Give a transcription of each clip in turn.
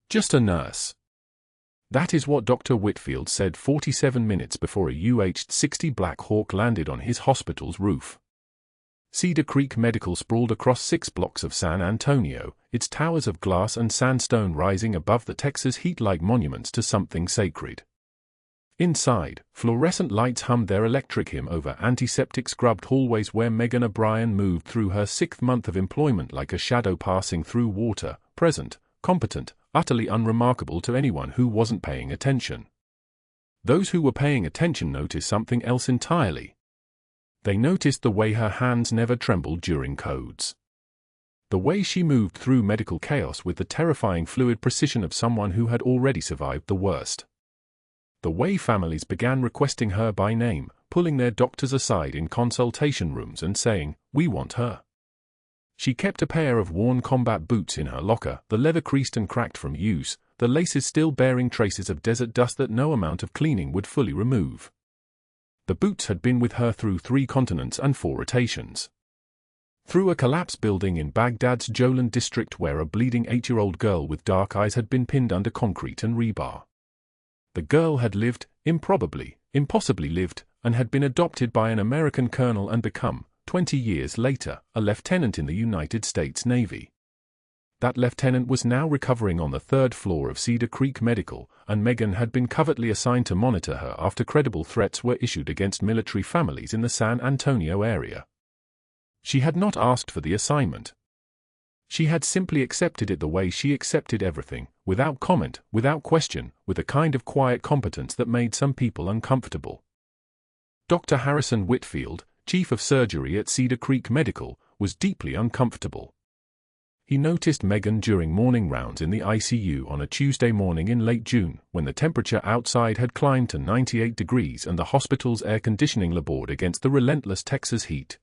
Just a nurse. That is what Dr. Whitfield said 47 minutes before a UH-60 Black Hawk landed on his hospital's roof. Cedar Creek Medical sprawled across 6 blocks of San Antonio, its towers of glass and sandstone rising above the Texas heat like monuments to something sacred. Inside, fluorescent lights hummed their electric hymn over antiseptic scrubbed hallways where Megan O'Brien moved through her 6th month of employment like a shadow passing through water, present, competent, utterly unremarkable to anyone who wasn't paying attention. Those who were paying attention noticed something else entirely. They noticed the way her hands never trembled during codes. The way she moved through medical chaos with the terrifying fluid precision of someone who had already survived the worst. The way families began requesting her by name, pulling their doctors aside in consultation rooms and saying, "We want her." She kept a pair of worn combat boots in her locker, the leather creased and cracked from use, the laces still bearing traces of desert dust that no amount of cleaning would fully remove. The boots had been with her through 3 continents and 4 rotations. Through a collapsed building in Baghdad's Jolan district where a bleeding 8-year-old girl with dark eyes had been pinned under concrete and rebar. The girl had lived, impossibly lived, and had been adopted by an American colonel and become, 20 years later, a lieutenant in the United States Navy. That lieutenant was now recovering on the 3rd floor of Cedar Creek Medical, and Megan had been covertly assigned to monitor her after credible threats were issued against military families in the San Antonio area. She had not asked for the assignment. She had simply accepted it the way she accepted everything, without comment, without question, with a kind of quiet competence that made some people uncomfortable. Dr. Harrison Whitfield, chief of surgery at Cedar Creek Medical, was deeply uncomfortable. He noticed Megan during morning rounds in the ICU on a Tuesday morning in late June, when the temperature outside had climbed to 98 degrees and the hospital's air conditioning labored against the relentless Texas heat.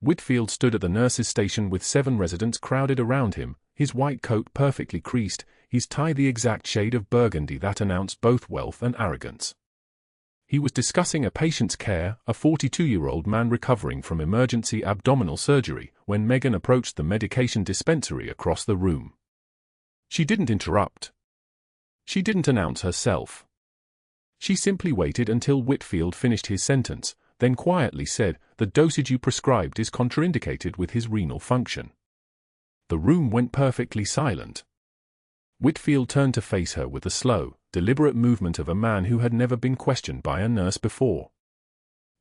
Whitfield stood at the nurse's station with 7 residents crowded around him, his white coat perfectly creased, his tie the exact shade of burgundy that announced both wealth and arrogance. He was discussing a patient's care, a 42-year-old man recovering from emergency abdominal surgery, when Megan approached the medication dispensary across the room. She didn't interrupt. She didn't announce herself. She simply waited until Whitfield finished his sentence, then quietly said, "The dosage you prescribed is contraindicated with his renal function." The room went perfectly silent. Whitfield turned to face her with the slow, deliberate movement of a man who had never been questioned by a nurse before.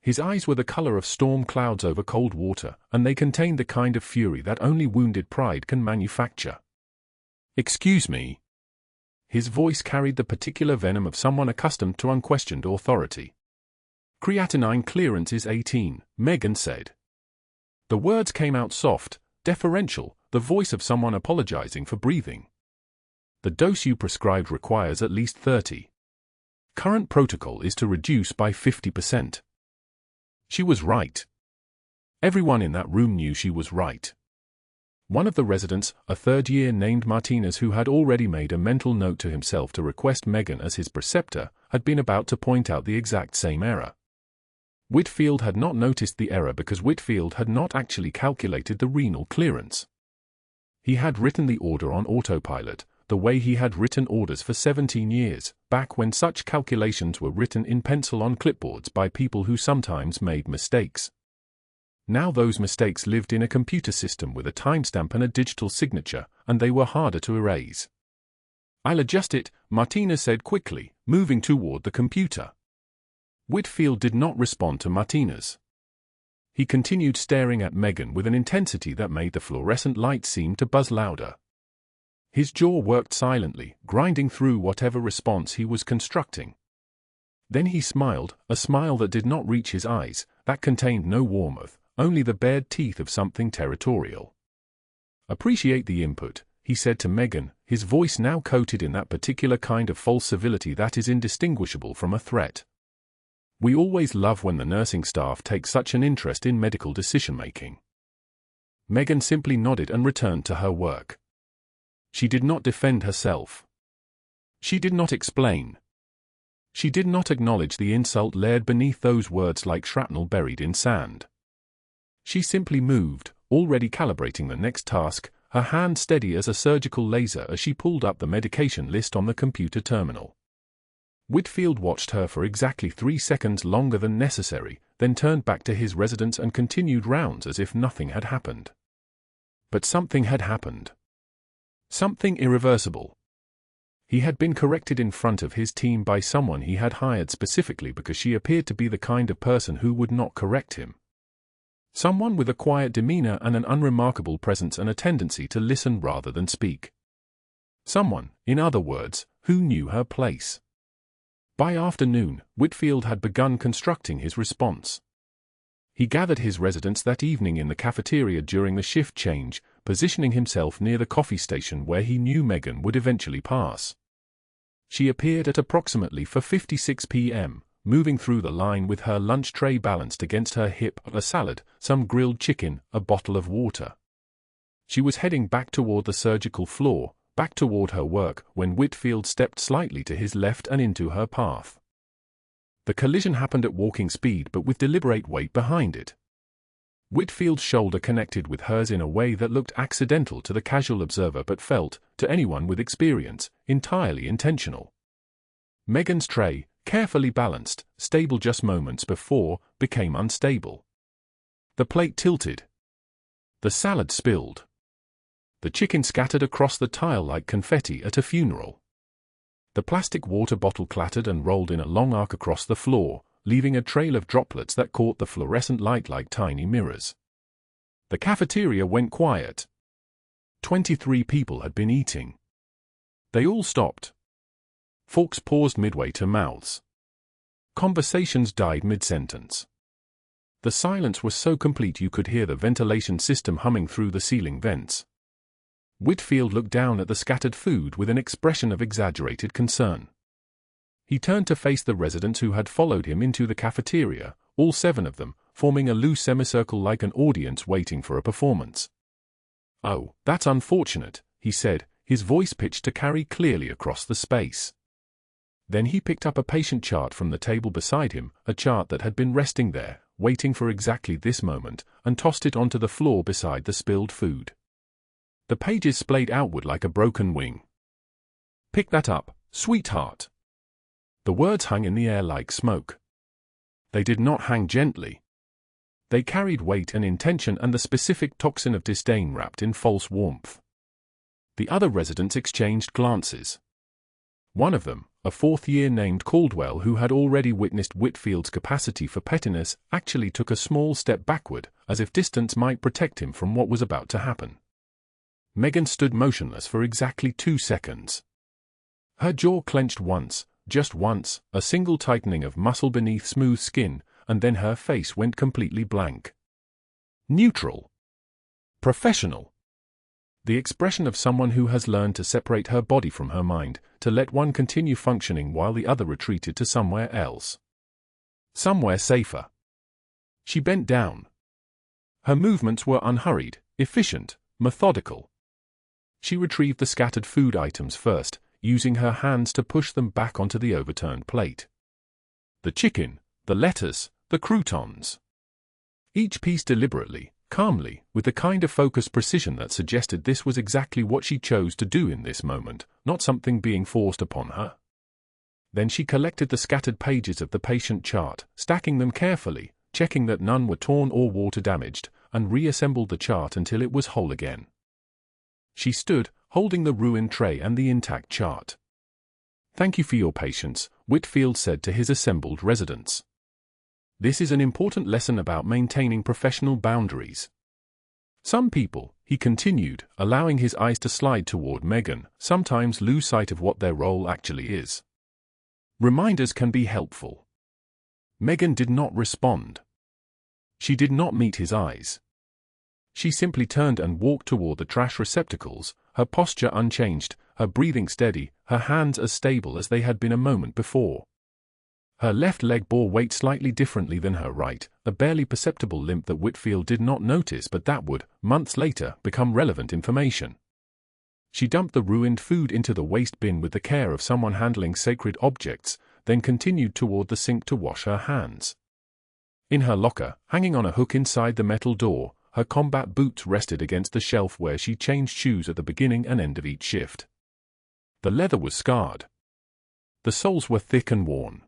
His eyes were the color of storm clouds over cold water, and they contained the kind of fury that only wounded pride can manufacture. "Excuse me." His voice carried the particular venom of someone accustomed to unquestioned authority. "Creatinine clearance is 18, Megan said." The words came out soft, deferential, the voice of someone apologizing for breathing. "The dose you prescribed requires at least 30. Current protocol is to reduce by 50%. She was right. Everyone in that room knew she was right. One of the residents, a 3rd-year named Martinez who had already made a mental note to himself to request Megan as his preceptor, had been about to point out the exact same error. Whitfield had not noticed the error because Whitfield had not actually calculated the renal clearance. He had written the order on autopilot, the way he had written orders for 17 years, back when such calculations were written in pencil on clipboards by people who sometimes made mistakes. Now those mistakes lived in a computer system with a timestamp and a digital signature, and they were harder to erase. "I'll adjust it," Martinez said quickly, moving toward the computer. Whitfield did not respond to Martinez. He continued staring at Megan with an intensity that made the fluorescent light seem to buzz louder. His jaw worked silently, grinding through whatever response he was constructing. Then he smiled, a smile that did not reach his eyes, that contained no warmth, only the bared teeth of something territorial. "Appreciate the input," he said to Megan, his voice now coated in that particular kind of false civility that is indistinguishable from a threat. "We always love when the nursing staff takes such an interest in medical decision-making." Megan simply nodded and returned to her work. She did not defend herself. She did not explain. She did not acknowledge the insult layered beneath those words like shrapnel buried in sand. She simply moved, already calibrating the next task, her hand steady as a surgical laser as she pulled up the medication list on the computer terminal. Whitfield watched her for exactly 3 seconds longer than necessary, then turned back to his residence and continued rounds as if nothing had happened. But something had happened. Something irreversible. He had been corrected in front of his team by someone he had hired specifically because she appeared to be the kind of person who would not correct him. Someone with a quiet demeanor and an unremarkable presence and a tendency to listen rather than speak. Someone, in other words, who knew her place. By afternoon, Whitfield had begun constructing his response. He gathered his residents that evening in the cafeteria during the shift change, positioning himself near the coffee station where he knew Megan would eventually pass. She appeared at approximately 4:56 p.m., moving through the line with her lunch tray balanced against her hip, a salad, some grilled chicken, a bottle of water. She was heading back toward the surgical floor, back toward her work, when Whitfield stepped slightly to his left and into her path. The collision happened at walking speed but with deliberate weight behind it. Whitfield's shoulder connected with hers in a way that looked accidental to the casual observer but felt, to anyone with experience, entirely intentional. Megan's tray, carefully balanced, stable just moments before, became unstable. The plate tilted. The salad spilled. The chicken scattered across the tile like confetti at a funeral. The plastic water bottle clattered and rolled in a long arc across the floor, leaving a trail of droplets that caught the fluorescent light like tiny mirrors. The cafeteria went quiet. 23 people had been eating. They all stopped. Forks paused midway to mouths. Conversations died mid-sentence. The silence was so complete you could hear the ventilation system humming through the ceiling vents. Whitfield looked down at the scattered food with an expression of exaggerated concern. He turned to face the residents who had followed him into the cafeteria, all 7 of them, forming a loose semicircle like an audience waiting for a performance. "Oh, that's unfortunate," he said, his voice pitched to carry clearly across the space. Then he picked up a patient chart from the table beside him, a chart that had been resting there, waiting for exactly this moment, and tossed it onto the floor beside the spilled food. The pages splayed outward like a broken wing. "Pick that up, sweetheart." The words hung in the air like smoke. They did not hang gently. They carried weight and intention and the specific toxin of disdain wrapped in false warmth. The other residents exchanged glances. One of them, a 4th-year named Caldwell who had already witnessed Whitfield's capacity for pettiness, actually took a small step backward, as if distance might protect him from what was about to happen. Megan stood motionless for exactly 2 seconds. Her jaw clenched once, just once, a single tightening of muscle beneath smooth skin, and then her face went completely blank. Neutral. Professional. The expression of someone who has learned to separate her body from her mind, to let one continue functioning while the other retreated to somewhere else. Somewhere safer. She bent down. Her movements were unhurried, efficient, methodical. She retrieved the scattered food items first, using her hands to push them back onto the overturned plate. The chicken, the lettuce, the croutons. Each piece deliberately, calmly, with the kind of focused precision that suggested this was exactly what she chose to do in this moment, not something being forced upon her. Then she collected the scattered pages of the patient chart, stacking them carefully, checking that none were torn or water damaged, and reassembled the chart until it was whole again. She stood, holding the ruined tray and the intact chart. "Thank you for your patience," Whitfield said to his assembled residents. "This is an important lesson about maintaining professional boundaries. Some people," he continued, allowing his eyes to slide toward Megan, "sometimes lose sight of what their role actually is. Reminders can be helpful." Megan did not respond. She did not meet his eyes. She simply turned and walked toward the trash receptacles, her posture unchanged, her breathing steady, her hands as stable as they had been a moment before. Her left leg bore weight slightly differently than her right, a barely perceptible limp that Whitfield did not notice but that would, months later, become relevant information. She dumped the ruined food into the waste bin with the care of someone handling sacred objects, then continued toward the sink to wash her hands. In her locker, hanging on a hook inside the metal door, her combat boots rested against the shelf where she changed shoes at the beginning and end of each shift. The leather was scarred. The soles were thick and worn.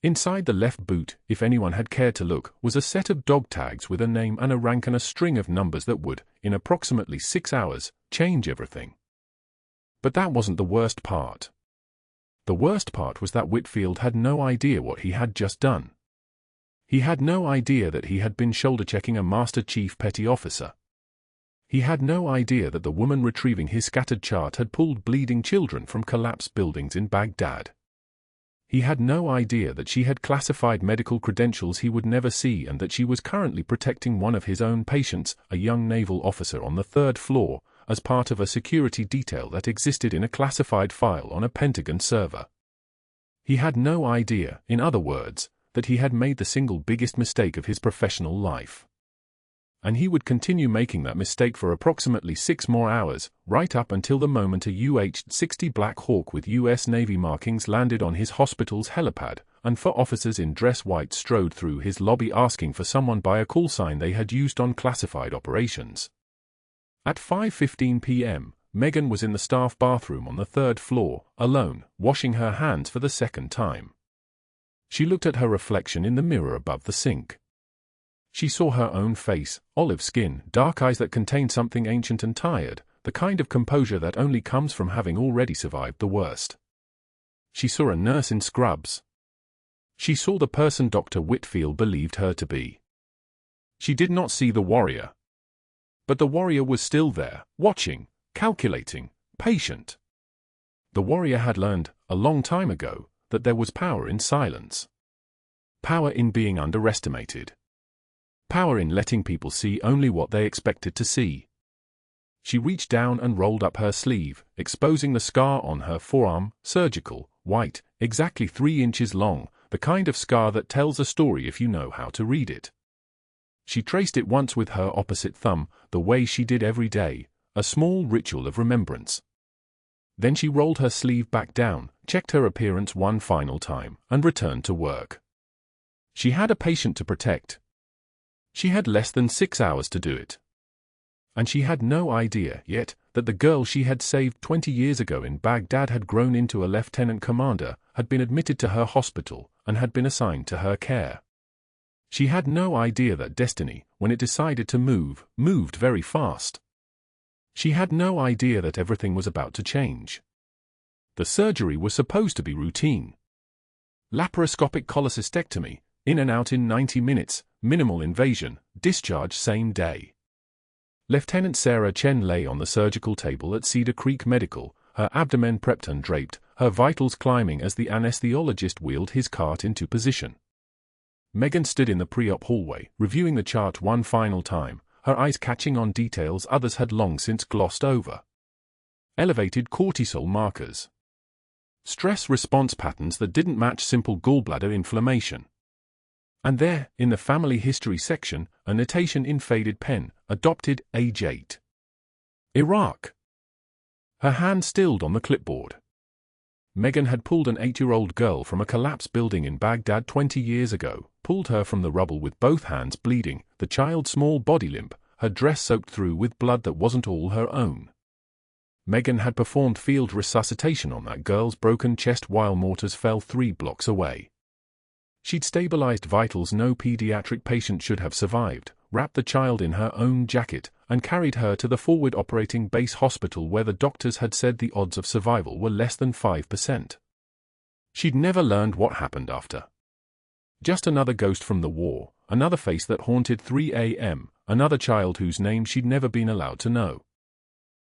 Inside the left boot, if anyone had cared to look, was a set of dog tags with a name and a rank and a string of numbers that would, in approximately 6 hours, change everything. But that wasn't the worst part. The worst part was that Whitfield had no idea what he had just done. He had no idea that he had been shoulder-checking a Master Chief Petty Officer. He had no idea that the woman retrieving his scattered chart had pulled bleeding children from collapsed buildings in Baghdad. He had no idea that she had classified medical credentials he would never see and that she was currently protecting one of his own patients, a young naval officer on the 3rd floor, as part of a security detail that existed in a classified file on a Pentagon server. He had no idea, in other words, that he had made the single biggest mistake of his professional life. And he would continue making that mistake for approximately 6 more hours, right up until the moment a UH-60 Black Hawk with U.S. Navy markings landed on his hospital's helipad, and 4 officers in dress white strode through his lobby asking for someone by a call sign they had used on classified operations. At 5:15 p.m., Megan was in the staff bathroom on the 3rd floor, alone, washing her hands for the 2nd time. She looked at her reflection in the mirror above the sink. She saw her own face, olive skin, dark eyes that contained something ancient and tired, the kind of composure that only comes from having already survived the worst. She saw a nurse in scrubs. She saw the person Dr. Whitfield believed her to be. She did not see the warrior. But the warrior was still there, watching, calculating, patient. The warrior had learned, a long time ago, that there was power in silence. Power in being underestimated. Power in letting people see only what they expected to see. She reached down and rolled up her sleeve, exposing the scar on her forearm, surgical, white, exactly 3 inches long, the kind of scar that tells a story if you know how to read it. She traced it once with her opposite thumb, the way she did every day, a small ritual of remembrance. Then she rolled her sleeve back down, checked her appearance one final time, and returned to work. She had a patient to protect. She had less than 6 hours to do it. And she had no idea yet that the girl she had saved 20 years ago in Baghdad had grown into a lieutenant commander, had been admitted to her hospital, and had been assigned to her care. She had no idea that destiny, when it decided to move, moved very fast. She had no idea that everything was about to change. The surgery was supposed to be routine. Laparoscopic cholecystectomy, in and out in 90 minutes, minimal invasion, discharge same day. Lieutenant Chen lay on the surgical table at Cedar Creek Medical, her abdomen prepped and draped, her vitals climbing as the anesthesiologist wheeled his cart into position. Megan stood in the pre-op hallway, reviewing the chart one final time, her eyes catching on details others had long since glossed over. Elevated cortisol markers. Stress response patterns that didn't match simple gallbladder inflammation. And there, in the family history section, a notation in faded pen, adopted, age 8. Iraq. Her hand stilled on the clipboard. Megan had pulled an 8-year-old girl from a collapsed building in Baghdad 20 years ago, pulled her from the rubble with both hands bleeding, the child's small body limp, her dress soaked through with blood that wasn't all her own. Megan had performed field resuscitation on that girl's broken chest while mortars fell 3 blocks away. She'd stabilized vitals no pediatric patient should have survived, wrapped the child in her own jacket, and carried her to the forward operating base hospital where the doctors had said the odds of survival were less than 5%. She'd never learned what happened after. Just another ghost from the war, another face that haunted 3 a.m., another child whose name she'd never been allowed to know.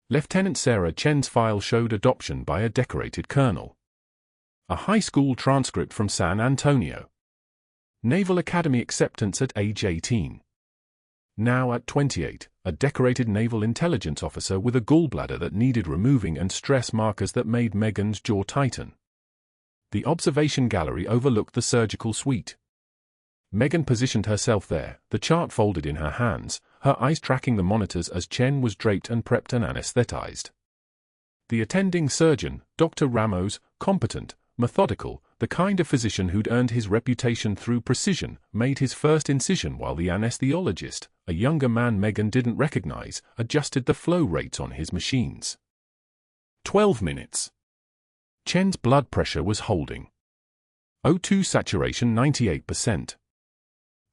Lieutenant Chen's file showed adoption by a decorated colonel. A high school transcript from San Antonio. Naval Academy acceptance at age 18. Now at 28, a decorated naval intelligence officer with a gallbladder that needed removing and stress markers that made Megan's jaw tighten. The observation gallery overlooked the surgical suite. Megan positioned herself there, the chart folded in her hands, her eyes tracking the monitors as Chen was draped and prepped and anesthetized. The attending surgeon, Dr. Ramos, competent, methodical, the kind of physician who'd earned his reputation through precision, made his first incision while the anesthesiologist, a younger man Megan didn't recognize, adjusted the flow rates on his machines. 12 minutes. Chen's blood pressure was holding. O2 saturation 98%.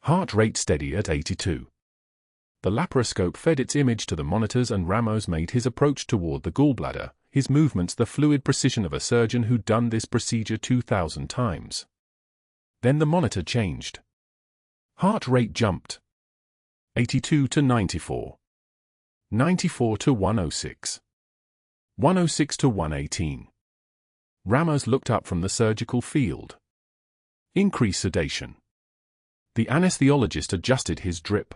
Heart rate steady at 82. The laparoscope fed its image to the monitors and Ramos made his approach toward the gallbladder, his movements the fluid precision of a surgeon who'd done this procedure 2,000 times. Then the monitor changed. Heart rate jumped. 82 to 94. 94 to 106. 106 to 118. Ramos looked up from the surgical field. Increase sedation. The anesthesiologist adjusted his drip.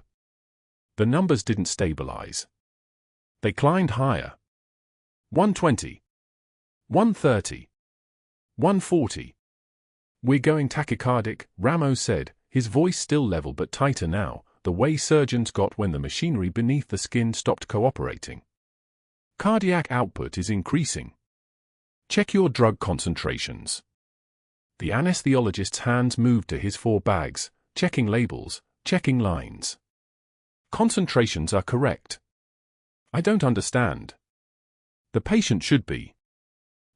The numbers didn't stabilize. They climbed higher. 120. 130. 140. We're going tachycardic, Ramos said, his voice still level but tighter now, the way surgeons got when the machinery beneath the skin stopped cooperating. Cardiac output is increasing. Check your drug concentrations. The anesthesiologist's hands moved to his 4 bags, checking labels, checking lines. Concentrations are correct. I don't understand. The patient should be.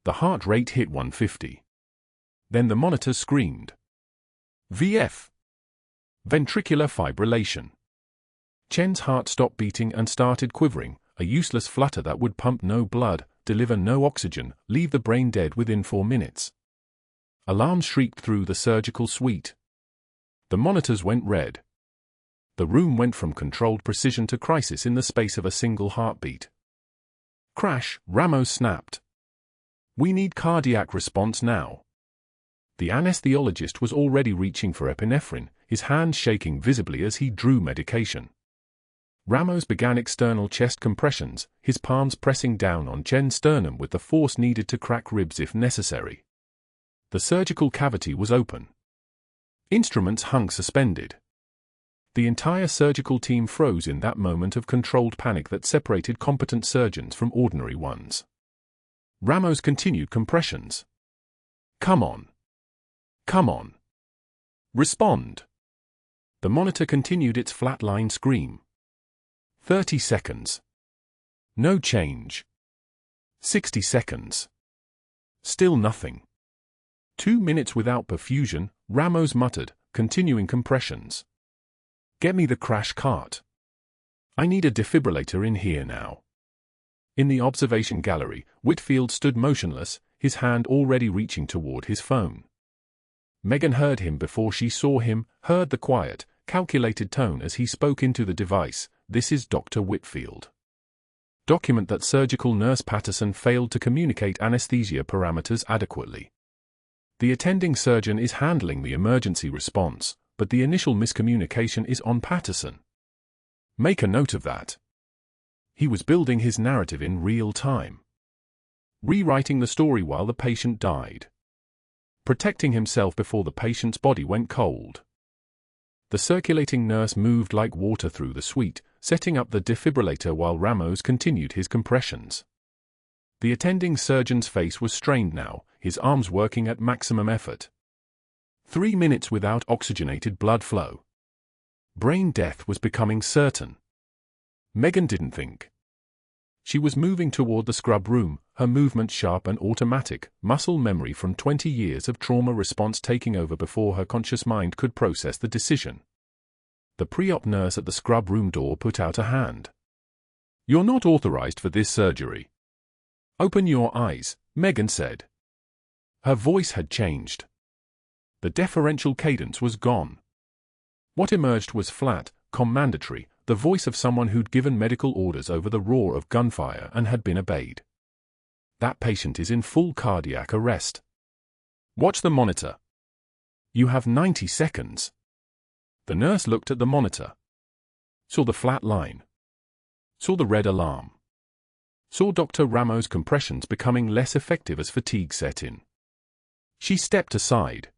The heart rate hit 150. Then the monitor screamed. VF. Ventricular fibrillation. Chen's heart stopped beating and started quivering, a useless flutter that would pump no blood, deliver no oxygen, leave the brain dead within 4 minutes. Alarms shrieked through the surgical suite. The monitors went red. The room went from controlled precision to crisis in the space of a single heartbeat. Crash, Ramos snapped. We need cardiac response now. The anesthesiologist was already reaching for epinephrine, his hands shaking visibly as he drew medication. Ramos began external chest compressions, his palms pressing down on Chen's sternum with the force needed to crack ribs if necessary. The surgical cavity was open. Instruments hung suspended. The entire surgical team froze in that moment of controlled panic that separated competent surgeons from ordinary ones. Ramos continued compressions. Come on. Come on. Respond. The monitor continued its flatline scream. 30 seconds. No change. 60 seconds. Still nothing. 2 minutes without perfusion, Ramos muttered, continuing compressions. Get me the crash cart. I need a defibrillator in here now. In the observation gallery, Whitfield stood motionless, his hand already reaching toward his phone. Megan heard him before she saw him, heard the quiet, calculated tone as he spoke into the device. This is Dr. Whitfield. Document that surgical nurse Patterson failed to communicate anesthesia parameters adequately. The attending surgeon is handling the emergency response, but the initial miscommunication is on Patterson. Make a note of that. He was building his narrative in real time. Rewriting the story while the patient died. Protecting himself before the patient's body went cold. The circulating nurse moved like water through the suite, setting up the defibrillator while Ramos continued his compressions. The attending surgeon's face was strained now, his arms working at maximum effort. 3 minutes without oxygenated blood flow. Brain death was becoming certain. Megan didn't think. She was moving toward the scrub room, her movement sharp and automatic, muscle memory from 20 years of trauma response taking over before her conscious mind could process the decision. The pre-op nurse at the scrub room door put out a hand. You're not authorized for this surgery. Open your eyes, Megan said. Her voice had changed. The deferential cadence was gone. What emerged was flat, commandatory, the voice of someone who'd given medical orders over the roar of gunfire and had been obeyed. That patient is in full cardiac arrest. Watch the monitor. You have 90 seconds. The nurse looked at the monitor. Saw the flat line. Saw the red alarm. Saw Dr. Ramos' compressions becoming less effective as fatigue set in. She stepped aside.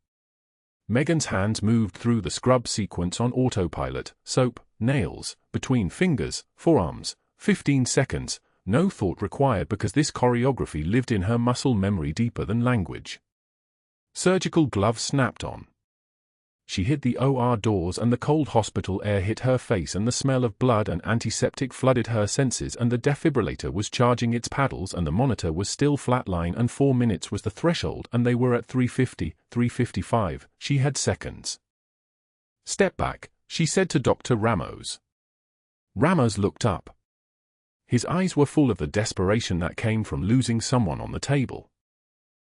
Megan's hands moved through the scrub sequence on autopilot, soap, nails, between fingers, forearms, 15 seconds, no thought required because this choreography lived in her muscle memory deeper than language. Surgical gloves snapped on. She hit the OR doors and the cold hospital air hit her face and the smell of blood and antiseptic flooded her senses and the defibrillator was charging its paddles and the monitor was still flatline and 4 minutes was the threshold and they were at 350, 355, she had seconds. "Step back," she said to Dr. Ramos. Ramos looked up. His eyes were full of the desperation that came from losing someone on the table.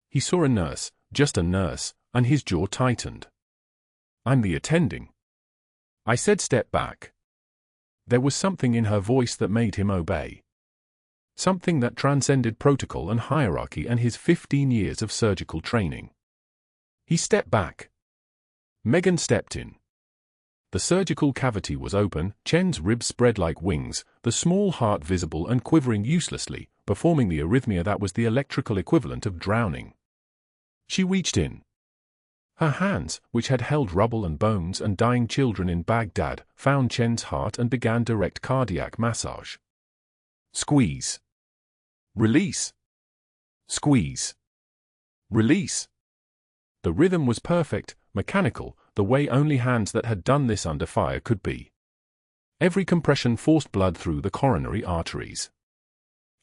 He saw a nurse, just a nurse, and his jaw tightened. "I'm the attending." I said step back. There was something in her voice that made him obey. Something that transcended protocol and hierarchy and his 15 years of surgical training. He stepped back. Megan stepped in. The surgical cavity was open, Chen's ribs spread like wings, the small heart visible and quivering uselessly, performing the arrhythmia that was the electrical equivalent of drowning. She reached in. Her hands, which had held rubble and bones and dying children in Baghdad, found Chen's heart and began direct cardiac massage. Squeeze. Release. Squeeze. Release. The rhythm was perfect, mechanical, the way only hands that had done this under fire could be. Every compression forced blood through the coronary arteries.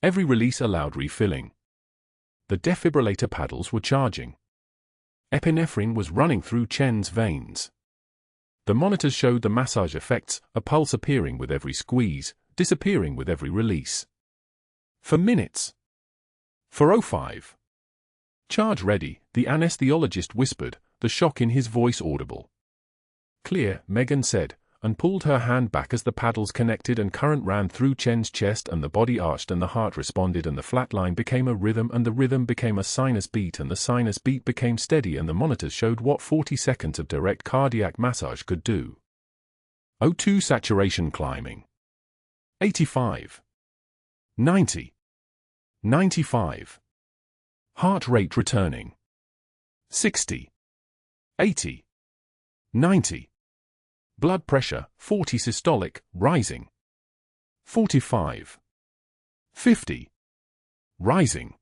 Every release allowed refilling. The defibrillator paddles were charging. Epinephrine was running through Chen's veins. The monitors showed the massage effects, a pulse appearing with every squeeze, disappearing with every release. For minutes. 4:05. "Charge ready," the anesthesiologist whispered, the shock in his voice audible. "Clear," Megan said, and pulled her hand back as the paddles connected and current ran through Chen's chest and the body arched and the heart responded and the flat line became a rhythm and the rhythm became a sinus beat and the sinus beat became steady and the monitors showed what 40 seconds of direct cardiac massage could do. O2 saturation climbing. 85. 90. 95. Heart rate returning. 60. 80. 90. Blood pressure, 40 systolic, rising. 45. 50. Rising.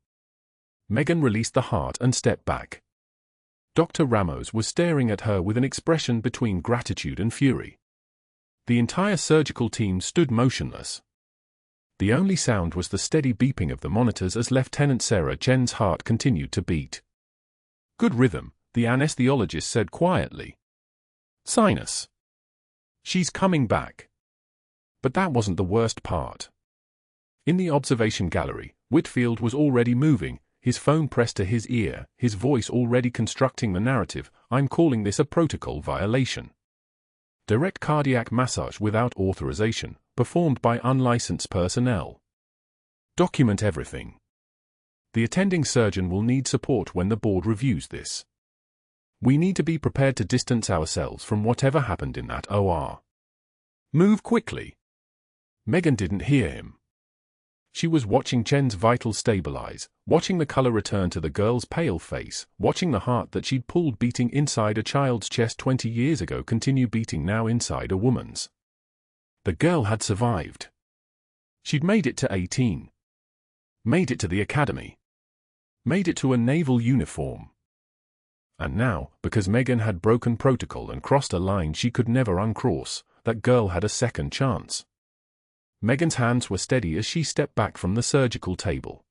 Megan released the heart and stepped back. Dr. Ramos was staring at her with an expression between gratitude and fury. The entire surgical team stood motionless. The only sound was the steady beeping of the monitors as Lieutenant Chen's heart continued to beat. "Good rhythm," the anesthesiologist said quietly. "Sinus. She's coming back." But that wasn't the worst part. In the observation gallery, Whitfield was already moving, his phone pressed to his ear, his voice already constructing the narrative. "I'm calling this a protocol violation. Direct cardiac massage without authorization, performed by unlicensed personnel. Document everything. The attending surgeon will need support when the board reviews this. We need to be prepared to distance ourselves from whatever happened in that OR. Move quickly." Megan didn't hear him. She was watching Chen's vitals stabilize, watching the color return to the girl's pale face, watching the heart that she'd pulled beating inside a child's chest 20 years ago continue beating now inside a woman's. The girl had survived. She'd made it to 18. Made it to the academy. Made it to a naval uniform. And now, because Megan had broken protocol and crossed a line she could never uncross, that girl had a second chance. Megan's hands were steady as she stepped back from the surgical table.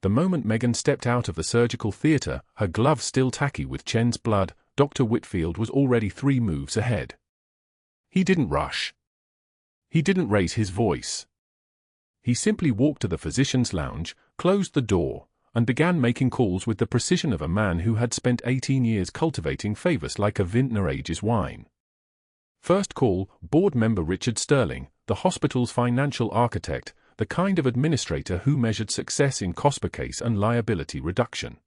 The moment Megan stepped out of the surgical theater, her glove still tacky with Chen's blood, Dr. Whitfield was already 3 moves ahead. He didn't rush. He didn't raise his voice. He simply walked to the physician's lounge, closed the door, and began making calls with the precision of a man who had spent 18 years cultivating favors like a vintner ages wine. First call, board member Richard Sterling, the hospital's financial architect, the kind of administrator who measured success in cost per case and liability reduction.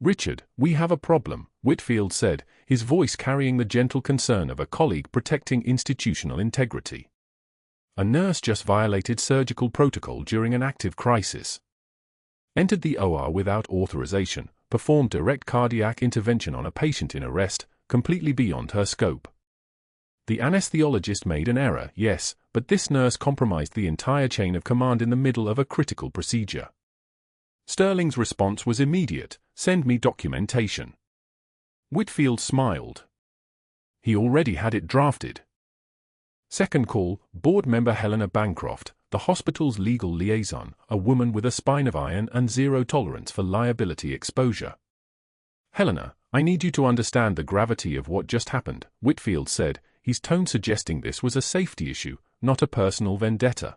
"Richard, we have a problem," Whitfield said, his voice carrying the gentle concern of a colleague protecting institutional integrity. "A nurse just violated surgical protocol during an active crisis. Entered the OR without authorization, performed direct cardiac intervention on a patient in arrest, completely beyond her scope. The anesthesiologist made an error, yes, but this nurse compromised the entire chain of command in the middle of a critical procedure. Sterling's response was immediate, "Send me documentation." Whitfield smiled. He already had it drafted. Second call, board member Helena Bancroft, the hospital's legal liaison, a woman with a spine of iron and zero tolerance for liability exposure. "Helena, I need you to understand the gravity of what just happened," Whitfield said, his tone suggesting this was a safety issue, not a personal vendetta.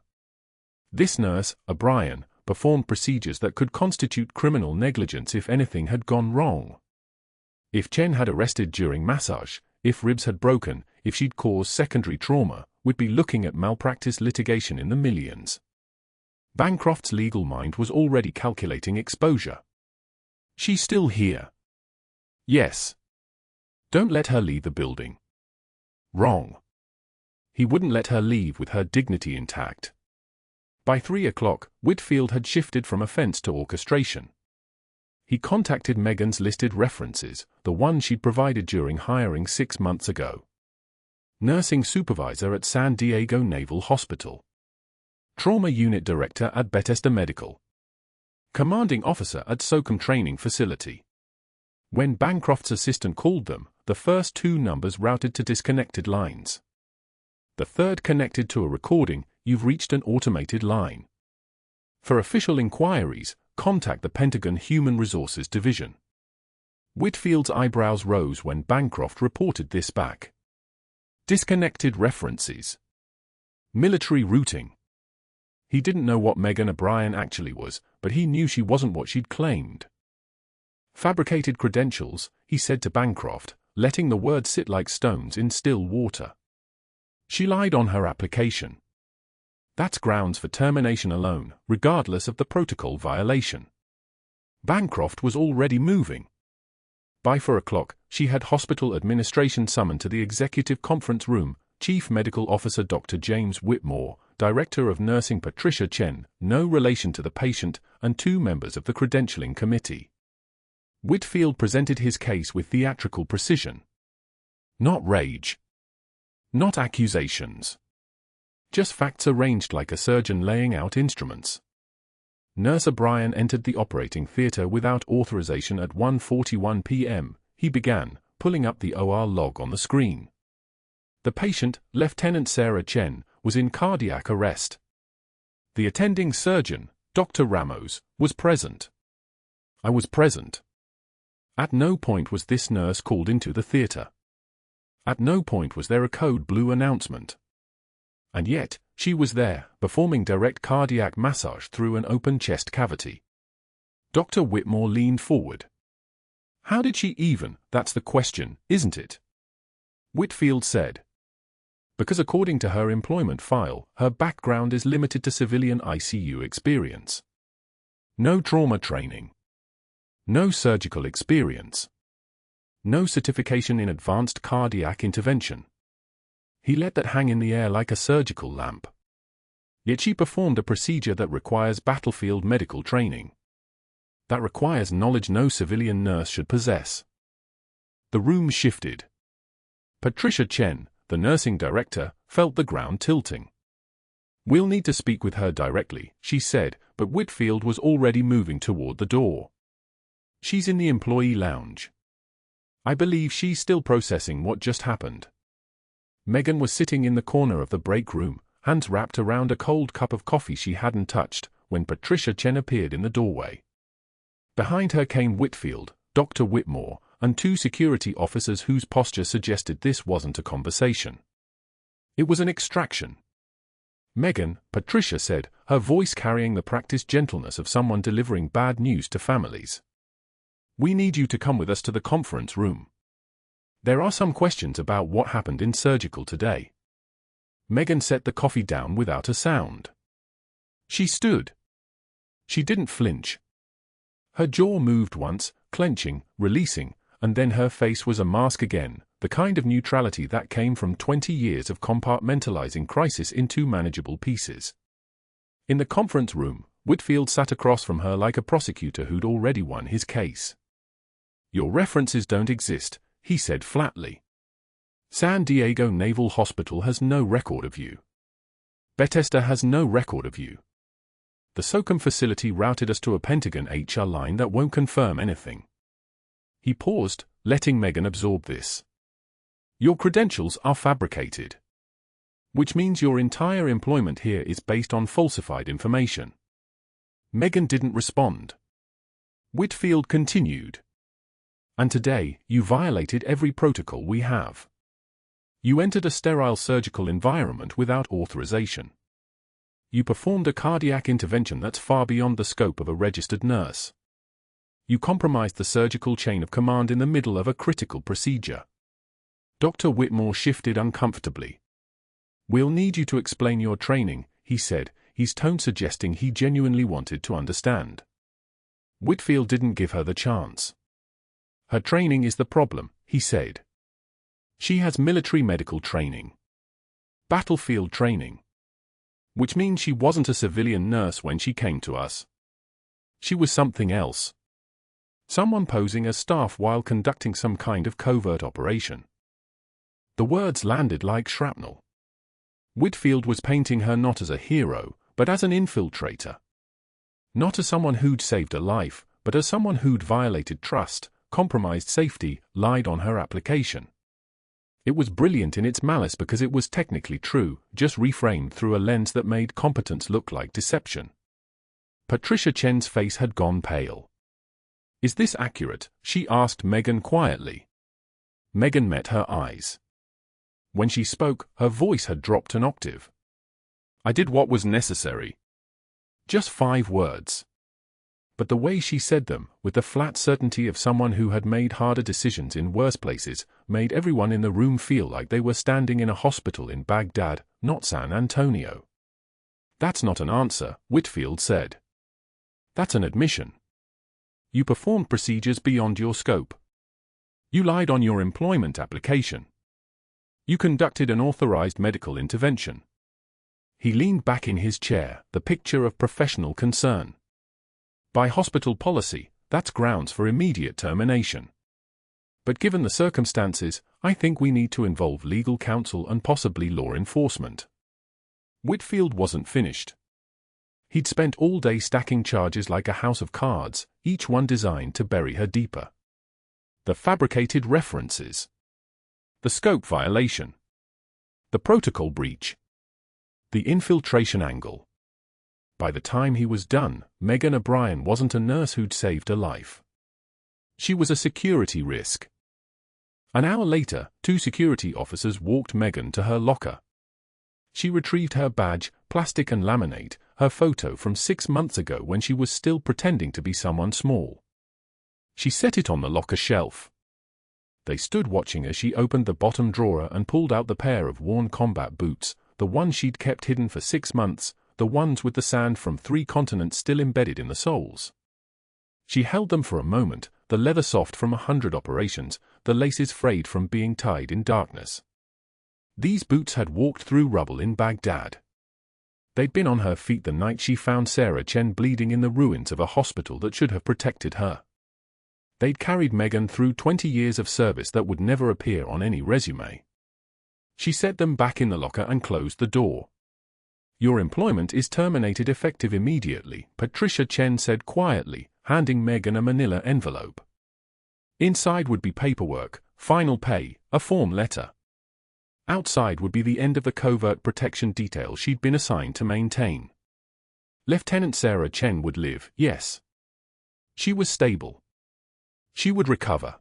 This nurse, O'Brien, performed procedures that could constitute criminal negligence if anything had gone wrong. If Chen had arrested during massage, if ribs had broken, if she'd caused secondary trauma, we'd be looking at malpractice litigation in the millions. Bancroft's legal mind was already calculating exposure. "She's still here." "Yes." "Don't let her leave the building." "Wrong." He wouldn't let her leave with her dignity intact. By 3 o'clock, Whitfield had shifted from offense to orchestration. He contacted Megan's listed references, the one she'd provided during hiring 6 months ago. Nursing supervisor at San Diego Naval Hospital. Trauma unit director at Bethesda Medical. Commanding officer at SOCOM Training Facility. When Bancroft's assistant called them, the first 2 numbers routed to disconnected lines. The third connected to a recording, "You've reached an automated line. For official inquiries, contact the Pentagon Human Resources Division." Whitfield's eyebrows rose when Bancroft reported this back. Disconnected references. Military routing. He didn't know what Megan O'Brien actually was, but he knew she wasn't what she'd claimed. Fabricated credentials, he said to Bancroft, letting the words sit like stones in still water. She lied on her application. That's grounds for termination alone, regardless of the protocol violation. Bancroft was already moving. By 4 o'clock, she had hospital administration summoned to the executive conference room, Chief Medical Officer Dr. James Whitmore, Director of Nursing Patricia Chen, no relation to the patient, and 2 members of the credentialing committee. Whitfield presented his case with theatrical precision. Not rage. Not accusations. Just facts arranged like a surgeon laying out instruments. Nurse O'Brien entered the operating theater without authorization at 1:41 p.m., he began, pulling up the OR log on the screen. The patient, Lieutenant Chen, was in cardiac arrest. The attending surgeon, Dr. Ramos, was present. I was present. At no point was this nurse called into the theater. At no point was there a code blue announcement. And yet, she was there, performing direct cardiac massage through an open chest cavity. Dr. Whitmore leaned forward. "How did she even? That's the question, isn't it?" Whitfield said. "Because according to her employment file, her background is limited to civilian ICU experience. No trauma training. No surgical experience. No certification in advanced cardiac intervention." He let that hang in the air like a surgical lamp. Yet she performed a procedure that requires battlefield medical training. That requires knowledge no civilian nurse should possess. The room shifted. Patricia Chen, the nursing director, felt the ground tilting. "We'll need to speak with her directly," she said, but Whitfield was already moving toward the door. "She's in the employee lounge. I believe she's still processing what just happened." Megan was sitting in the corner of the break room, hands wrapped around a cold cup of coffee she hadn't touched, when Patricia Chen appeared in the doorway. Behind her came Whitfield, Dr. Whitmore, and 2 security officers whose posture suggested this wasn't a conversation. It was an extraction. "Megan," Patricia said, her voice carrying the practiced gentleness of someone delivering bad news to families. "We need you to come with us to the conference room. There are some questions about what happened in surgical today." Megan set the coffee down without a sound. She stood. She didn't flinch. Her jaw moved once, clenching, releasing, and then her face was a mask again, the kind of neutrality that came from 20 years of compartmentalizing crisis into manageable pieces. In the conference room, Whitfield sat across from her like a prosecutor who'd already won his case. "Your references don't exist," he said flatly. "San Diego Naval Hospital has no record of you. Bethesda has no record of you. The SOCOM facility routed us to a Pentagon HR line that won't confirm anything. He paused, letting Megan absorb this. Your credentials are fabricated. Which means your entire employment here is based on falsified information. Megan didn't respond. Whitfield continued. And today, you violated every protocol we have. You entered a sterile surgical environment without authorization. You performed a cardiac intervention that's far beyond the scope of a registered nurse. You compromised the surgical chain of command in the middle of a critical procedure. Dr. Whitmore shifted uncomfortably. We'll need you to explain your training, he said, his tone suggesting he genuinely wanted to understand. Whitfield didn't give her the chance. Her training is the problem, he said. She has military medical training. Battlefield training. Which means she wasn't a civilian nurse when she came to us. She was something else. Someone posing as staff while conducting some kind of covert operation. The words landed like shrapnel. Whitfield was painting her not as a hero, but as an infiltrator. Not as someone who'd saved a life, but as someone who'd violated trust, compromised safety, lied on her application. It was brilliant in its malice because it was technically true, just reframed through a lens that made competence look like deception. Patricia Chen's face had gone pale. Is this accurate? She asked Megan quietly. Megan met her eyes. When she spoke, her voice had dropped an octave. I did what was necessary. Just 5 words. But the way she said them, with the flat certainty of someone who had made harder decisions in worse places, made everyone in the room feel like they were standing in a hospital in Baghdad, not San Antonio. That's not an answer, Whitfield said. That's an admission. You performed procedures beyond your scope. You lied on your employment application. You conducted an authorized medical intervention. He leaned back in his chair, the picture of professional concern. By hospital policy, that's grounds for immediate termination. But given the circumstances, I think we need to involve legal counsel and possibly law enforcement. Whitfield wasn't finished. He'd spent all day stacking charges like a house of cards, each one designed to bury her deeper. The fabricated references. The scope violation. The protocol breach. The infiltration angle. By the time he was done, Megan O'Brien wasn't a nurse who'd saved a life. She was a security risk. An hour later, 2 security officers walked Megan to her locker. She retrieved her badge, plastic and laminate, her photo from 6 months ago when she was still pretending to be someone small. She set it on the locker shelf. They stood watching as she opened the bottom drawer and pulled out the pair of worn combat boots, the ones she'd kept hidden for 6 months, the ones with the sand from 3 continents still embedded in the soles. She held them for a moment, the leather soft from 100 operations, the laces frayed from being tied in darkness. These boots had walked through rubble in Baghdad. They'd been on her feet the night she found Sarah Chen bleeding in the ruins of a hospital that should have protected her. They'd carried Megan through 20 years of service that would never appear on any resume. She set them back in the locker and closed the door. Your employment is terminated effective immediately, Patricia Chen said quietly, handing Megan a manila envelope. Inside would be paperwork, final pay, a form letter. Outside would be the end of the covert protection detail she'd been assigned to maintain. Lieutenant Sarah Chen would live, yes. She was stable. She would recover.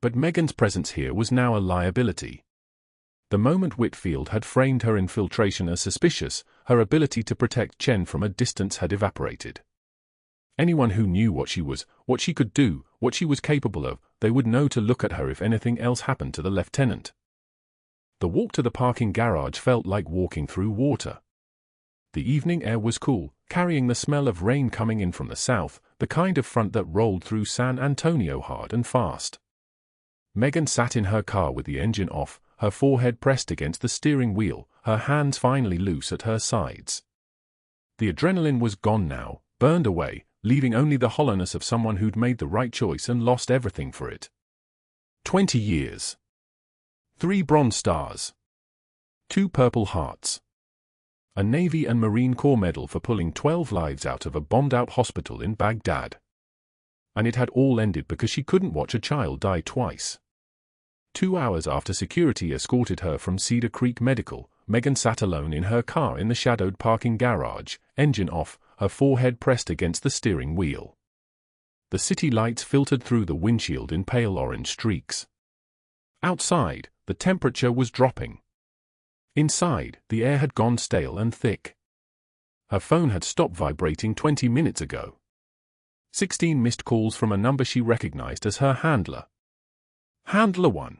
But Megan's presence here was now a liability. The moment Whitfield had framed her infiltration as suspicious, her ability to protect Chen from a distance had evaporated. Anyone who knew what she was, what she could do, what she was capable of, they would know to look at her if anything else happened to the lieutenant. The walk to the parking garage felt like walking through water. The evening air was cool, carrying the smell of rain coming in from the south, the kind of front that rolled through San Antonio hard and fast. Megan sat in her car with the engine off, her forehead pressed against the steering wheel, her hands finally loose at her sides. The adrenaline was gone now, burned away, leaving only the hollowness of someone who'd made the right choice and lost everything for it. 20 years. 3 bronze stars. 2 purple hearts. a Navy and Marine Corps medal for pulling 12 lives out of a bombed-out hospital in Baghdad. And it had all ended because she couldn't watch a child die twice. 2 hours after security escorted her from Cedar Creek Medical, Megan sat alone in her car in the shadowed parking garage, engine off, her forehead pressed against the steering wheel. The city lights filtered through the windshield in pale orange streaks. Outside, the temperature was dropping. Inside, the air had gone stale and thick. Her phone had stopped vibrating 20 minutes ago. 16 missed calls from a number she recognized as her handler. Handler 1.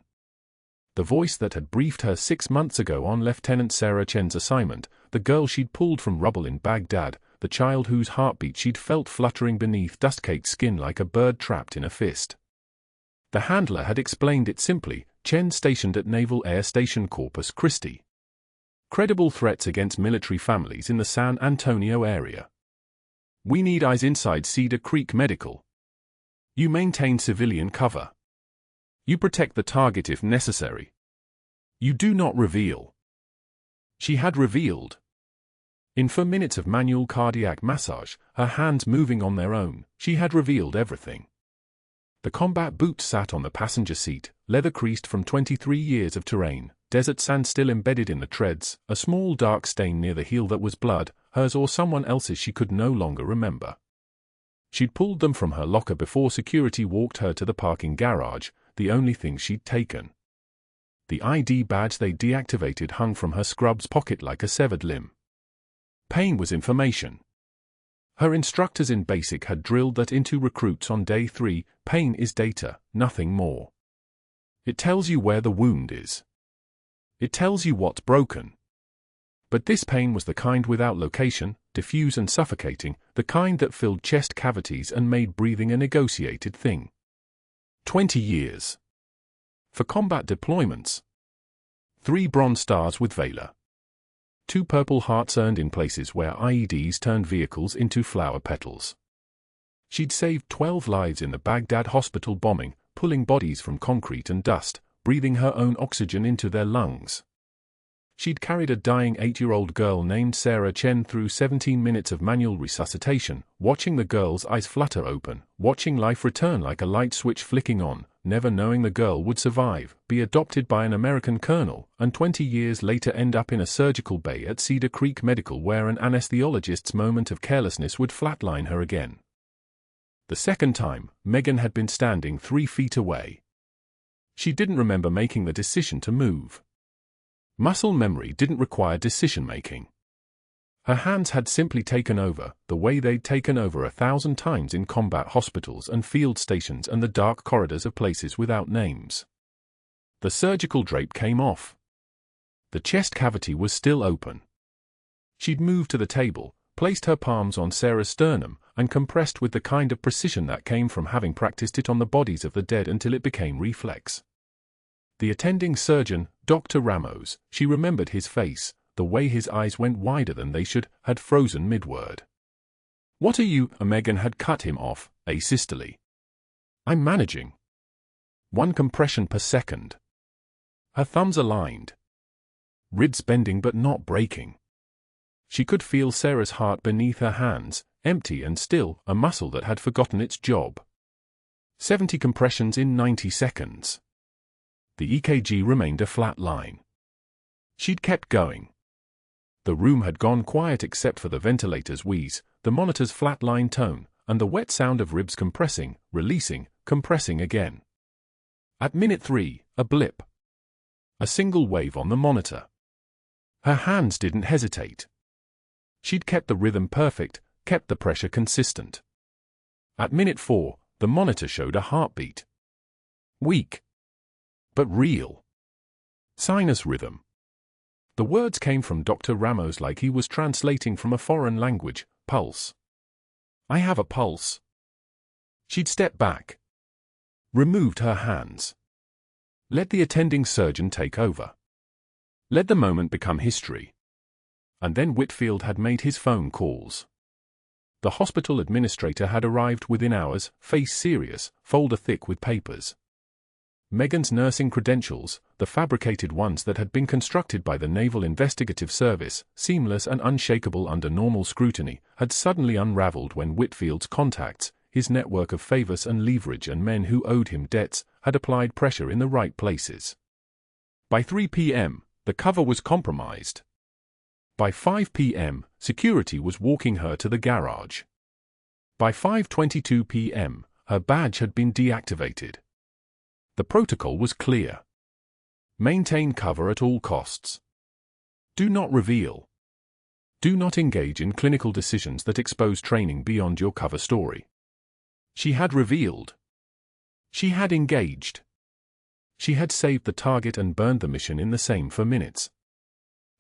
The voice that had briefed her 6 months ago on Lieutenant Chen's assignment, the girl she'd pulled from rubble in Baghdad, the child whose heartbeat she'd felt fluttering beneath dust-caked skin like a bird trapped in a fist. The handler had explained it simply: Chen stationed at Naval Air Station Corpus Christi. Credible threats against military families in the San Antonio area. We need eyes inside Cedar Creek Medical. You maintain civilian cover. You protect the target if necessary. You do not reveal. She had revealed. In 4 minutes of manual cardiac massage, her hands moving on their own, she had revealed everything. The combat boot sat on the passenger seat, leather creased from 23 years of terrain, desert sand still embedded in the treads, a small dark stain near the heel that was blood, hers or someone else's she could no longer remember. She'd pulled them from her locker before security walked her to the parking garage, the only thing she'd taken. The ID badge they deactivated hung from her scrub's pocket like a severed limb. Pain was information. Her instructors in basic had drilled that into recruits on day 3, pain is data, nothing more. It tells you where the wound is. It tells you what's broken. But this pain was the kind without location, diffuse and suffocating, the kind that filled chest cavities and made breathing a negotiated thing. 20 years. For combat deployments. 3 bronze stars with Valor. 2 purple hearts earned in places where IEDs turned vehicles into flower petals. She'd saved 12 lives in the Baghdad hospital bombing, pulling bodies from concrete and dust, breathing her own oxygen into their lungs. She'd carried a dying 8-year-old girl named Cedar Chen through 17 minutes of manual resuscitation, watching the girl's eyes flutter open, watching life return like a light switch flicking on, never knowing the girl would survive, be adopted by an American colonel, and 20 years later end up in a surgical bay at Cedar Creek Medical where an anesthesiologist's moment of carelessness would flatline her again. The second time, Megan had been standing 3 feet away. She didn't remember making the decision to move. Muscle memory didn't require decision-making. Her hands had simply taken over, the way they'd taken over 1,000 times in combat hospitals and field stations and the dark corridors of places without names. The surgical drape came off. The chest cavity was still open. She'd moved to the table, placed her palms on Sarah's sternum, and compressed with the kind of precision that came from having practiced it on the bodies of the dead until it became reflex. The attending surgeon, Dr. Ramos, she remembered his face, the way his eyes went wider than they should, had frozen mid-word. "What are you?" Megan had cut him off, asystole. "I'm managing. 1 compression per second." Her thumbs aligned. Ribs bending but not breaking. She could feel Sarah's heart beneath her hands, empty and still, a muscle that had forgotten its job. 70 compressions in 90 seconds. The EKG remained a flat line. She'd kept going. The room had gone quiet except for the ventilator's wheeze, the monitor's flat-line tone, and the wet sound of ribs compressing, releasing, compressing again. At minute 3, a blip. A single wave on the monitor. Her hands didn't hesitate. She'd kept the rhythm perfect, kept the pressure consistent. At minute 4, the monitor showed a heartbeat. Weak. But real. Sinus rhythm. The words came from Dr. Ramos like he was translating from a foreign language. Pulse. I have a pulse. She'd stepped back. Removed her hands. Let the attending surgeon take over. Let the moment become history. And then Whitfield had made his phone calls. The hospital administrator had arrived within hours, face serious, folder thick with papers. Megan's nursing credentials, the fabricated ones that had been constructed by the Naval Investigative Service, seamless and unshakable under normal scrutiny, had suddenly unraveled when Whitfield's contacts, his network of favors and leverage and men who owed him debts, had applied pressure in the right places. By 3 p.m., the cover was compromised. By 5 p.m., security was walking her to the garage. By 5:22 p.m., her badge had been deactivated. The protocol was clear. Maintain cover at all costs. Do not reveal. Do not engage in clinical decisions that expose training beyond your cover story. She had revealed. She had engaged. She had saved the target and burned the mission in the same for minutes.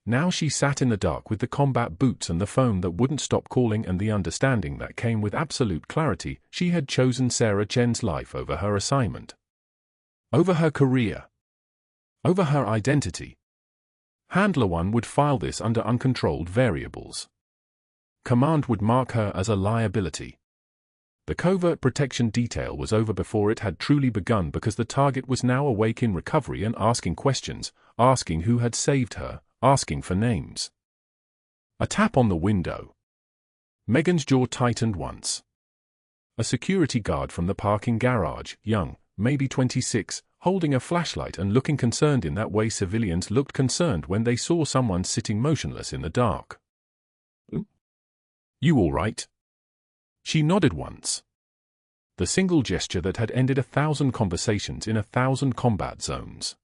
Now she sat in the dark with the combat boots and the phone that wouldn't stop calling and the understanding that came with absolute clarity. She had chosen Sarah Chen's life over her assignment. Over her career. Over her identity. Handler 1 would file this under uncontrolled variables. Command would mark her as a liability. The covert protection detail was over before it had truly begun because the target was now awake in recovery and asking questions, asking who had saved her, asking for names. A tap on the window. Megan's jaw tightened once. A security guard from the parking garage, young, maybe 26, holding a flashlight and looking concerned in that way civilians looked concerned when they saw someone sitting motionless in the dark. "You all right?" She nodded once. The single gesture that had ended 1,000 conversations in 1,000 combat zones.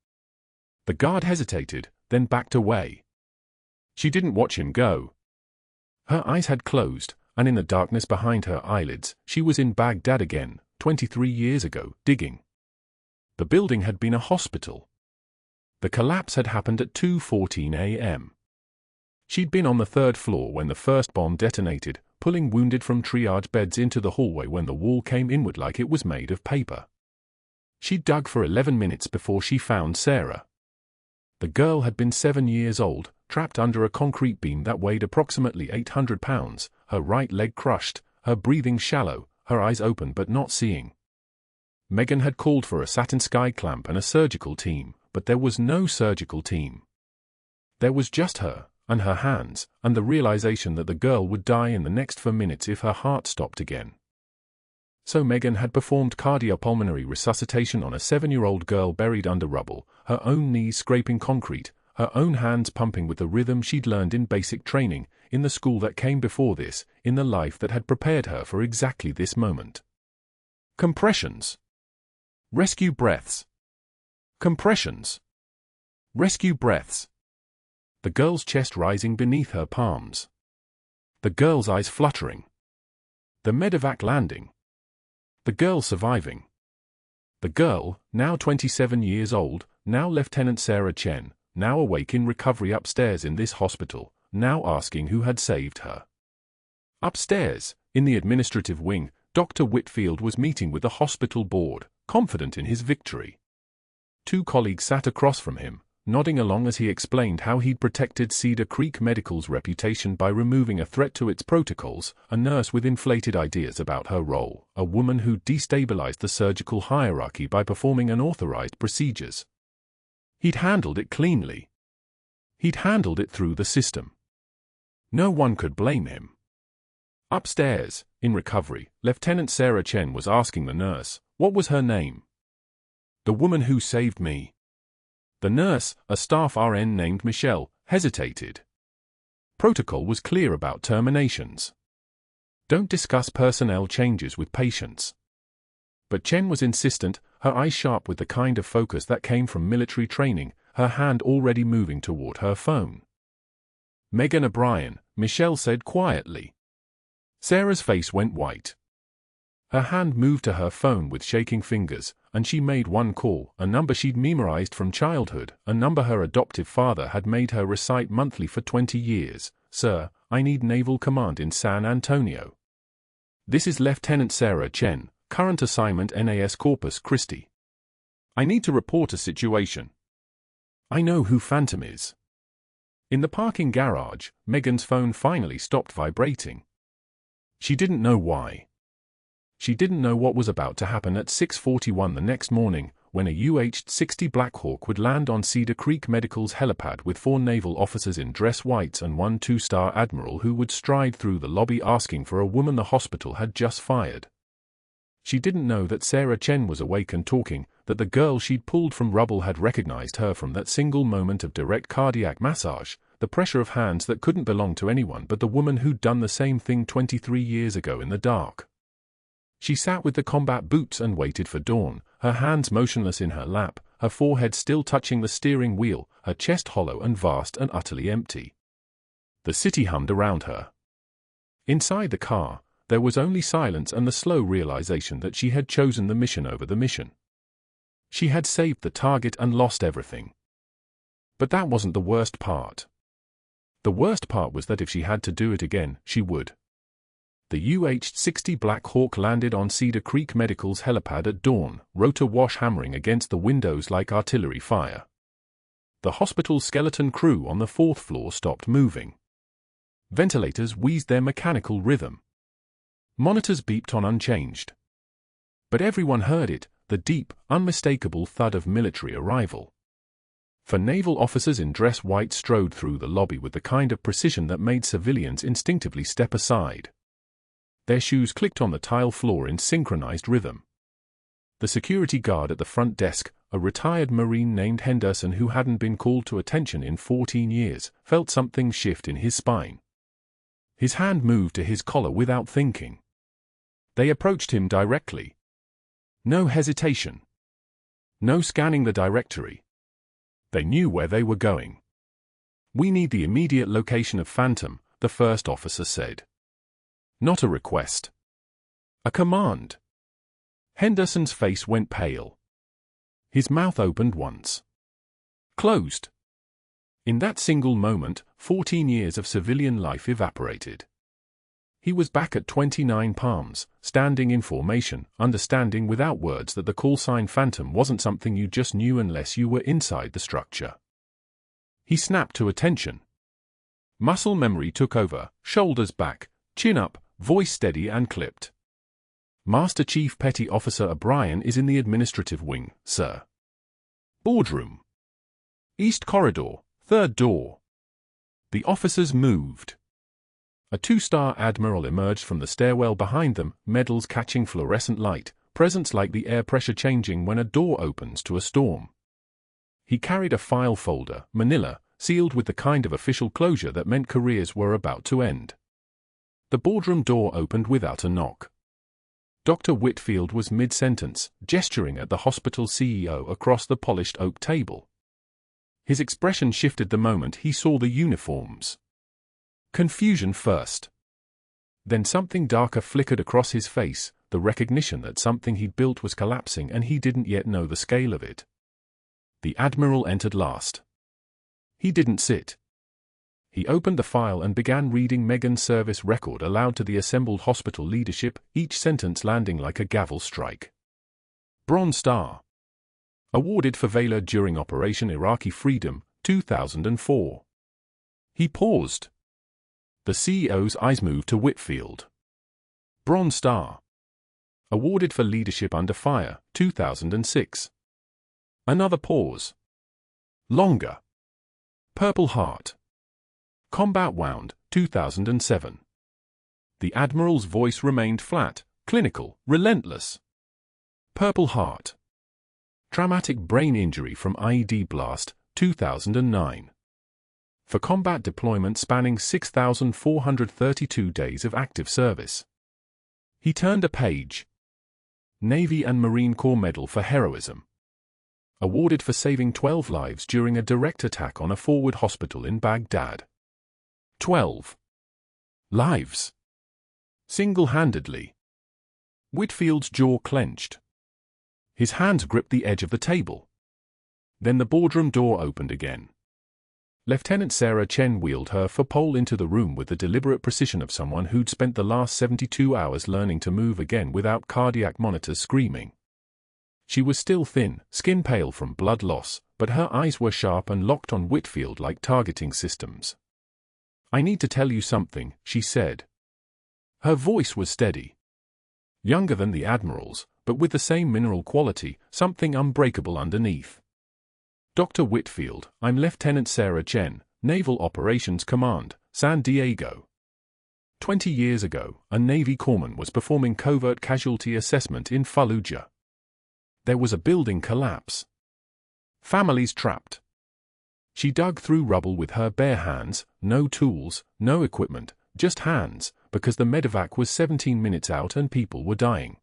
The guard hesitated, then backed away. She didn't watch him go. Her eyes had closed, and in the darkness behind her eyelids, she was in Baghdad again, 23 years ago, digging. The building had been a hospital. The collapse had happened at 2:14 a.m. She'd been on the 3rd floor when the first bomb detonated, pulling wounded from triage beds into the hallway when the wall came inward like it was made of paper. She dug for 11 minutes before she found Sarah. The girl had been 7 years old, trapped under a concrete beam that weighed approximately 800 pounds, her right leg crushed, her breathing shallow, her eyes open but not seeing. Megan had called for a satin sky clamp and a surgical team, but there was no surgical team. There was just her, and her hands, and the realization that the girl would die in the next 4 minutes if her heart stopped again. So Megan had performed cardiopulmonary resuscitation on a 7-year-old girl buried under rubble, her own knees scraping concrete, her own hands pumping with the rhythm she'd learned in basic training, in the school that came before this, in the life that had prepared her for exactly this moment. Compressions. Rescue breaths. Compressions. Rescue breaths. The girl's chest rising beneath her palms. The girl's eyes fluttering. The medevac landing. The girl surviving. The girl, now 27 years old, now Lieutenant Sarah Chen, now awake in recovery upstairs in this hospital, now asking who had saved her. Upstairs, in the administrative wing, Dr. Whitfield was meeting with the hospital board, confident in his victory. 2 colleagues sat across from him, nodding along as he explained how he'd protected Cedar Creek Medical's reputation by removing a threat to its protocols, a nurse with inflated ideas about her role, a woman who destabilized the surgical hierarchy by performing unauthorized procedures. He'd handled it cleanly. He'd handled it through the system. No one could blame him. Upstairs, in recovery, Lieutenant Sarah Chen was asking the nurse, what was her name? The woman who saved me. The nurse, a staff RN named Michelle, hesitated. Protocol was clear about terminations. Don't discuss personnel changes with patients. But Chen was insistent, her eyes sharp with the kind of focus that came from military training, her hand already moving toward her phone. Megan O'Brien, Michelle said quietly. Sarah's face went white. Her hand moved to her phone with shaking fingers, and she made one call, a number she'd memorized from childhood, a number her adoptive father had made her recite monthly for 20 years. Sir, I need Naval Command in San Antonio. This is Lieutenant Sarah Chen, current assignment NAS Corpus Christi. I need to report a situation. I know who Phantom is. In the parking garage, Megan's phone finally stopped vibrating. She didn't know why. She didn't know what was about to happen at 6:41 the next morning, when a UH-60 Black Hawk would land on Cedar Creek Medical's helipad with 4 naval officers in dress whites and 1 two-star Admiral who would stride through the lobby asking for a woman the hospital had just fired. She didn't know that Sarah Chen was awake and talking, that the girl she'd pulled from rubble had recognized her from that single moment of direct cardiac massage, the pressure of hands that couldn't belong to anyone but the woman who'd done the same thing 23 years ago in the dark. She sat with the combat boots and waited for dawn, her hands motionless in her lap, her forehead still touching the steering wheel, her chest hollow and vast and utterly empty. The city hummed around her. Inside the car, there was only silence and the slow realization that she had chosen the mission over the mission. She had saved the target and lost everything. But that wasn't the worst part. The worst part was that if she had to do it again, she would. The UH-60 Black Hawk landed on Cedar Creek Medical's helipad at dawn, rotor wash hammering against the windows like artillery fire. The hospital's skeleton crew on the 4th floor stopped moving. Ventilators wheezed their mechanical rhythm. Monitors beeped on unchanged. But everyone heard it, the deep, unmistakable thud of military arrival. For naval officers in dress white strode through the lobby with the kind of precision that made civilians instinctively step aside. Their shoes clicked on the tile floor in synchronized rhythm. The security guard at the front desk, a retired Marine named Henderson who hadn't been called to attention in 14 years, felt something shift in his spine. His hand moved to his collar without thinking. They approached him directly. No hesitation. No scanning the directory. They knew where they were going. "We need the immediate location of Phantom," the first officer said. Not a request. A command. Henderson's face went pale. His mouth opened once. Closed. In that single moment, 14 years of civilian life evaporated. He was back at 29 Palms, standing in formation, understanding without words that the call sign Phantom wasn't something you just knew unless you were inside the structure. He snapped to attention. Muscle memory took over, shoulders back, chin up, voice steady and clipped. "Master Chief Petty Officer O'Brien is in the administrative wing, sir." "Boardroom. East corridor, 3rd door." The officers moved. A 2-star Admiral emerged from the stairwell behind them, medals catching fluorescent light, presence like the air pressure changing when a door opens to a storm. He carried a file folder, manila, sealed with the kind of official closure that meant careers were about to end. The boardroom door opened without a knock. Dr. Whitfield was mid-sentence, gesturing at the hospital CEO across the polished oak table. His expression shifted the moment he saw the uniforms. Confusion first. Then something darker flickered across his face, the recognition that something he'd built was collapsing and he didn't yet know the scale of it. The Admiral entered last. He didn't sit. He opened the file and began reading Megan's service record aloud to the assembled hospital leadership, each sentence landing like a gavel strike. Bronze Star. Awarded for valor during Operation Iraqi Freedom, 2004. He paused. The CEO's eyes moved to Whitfield. Bronze Star. Awarded for leadership under fire, 2006. Another pause. Longer. Purple Heart. Combat Wound, 2007. The Admiral's voice remained flat, clinical, relentless. Purple Heart. Traumatic brain injury from IED blast, 2009. For combat deployment spanning 6,432 days of active service. He turned a page. Navy and Marine Corps Medal for Heroism. Awarded for saving 12 lives during a direct attack on a forward hospital in Baghdad. 12 lives. Single-handedly. Whitfield's jaw clenched. His hands gripped the edge of the table. Then the boardroom door opened again. Lieutenant Sarah Chen wheeled her pole into the room with the deliberate precision of someone who'd spent the last 72 hours learning to move again without cardiac monitors screaming. She was still thin, skin pale from blood loss, but her eyes were sharp and locked on Whitfield like targeting systems. "I need to tell you something," she said. Her voice was steady. Younger than the Admiral's, but with the same mineral quality, something unbreakable underneath. Dr. Whitfield, I'm Lieutenant Chen, Naval Operations Command, San Diego. 20 years ago, a Navy corpsman was performing covert casualty assessment in Fallujah. There was a building collapse. Families trapped. She dug through rubble with her bare hands, no tools, no equipment, just hands, because the medevac was 17 minutes out and people were dying.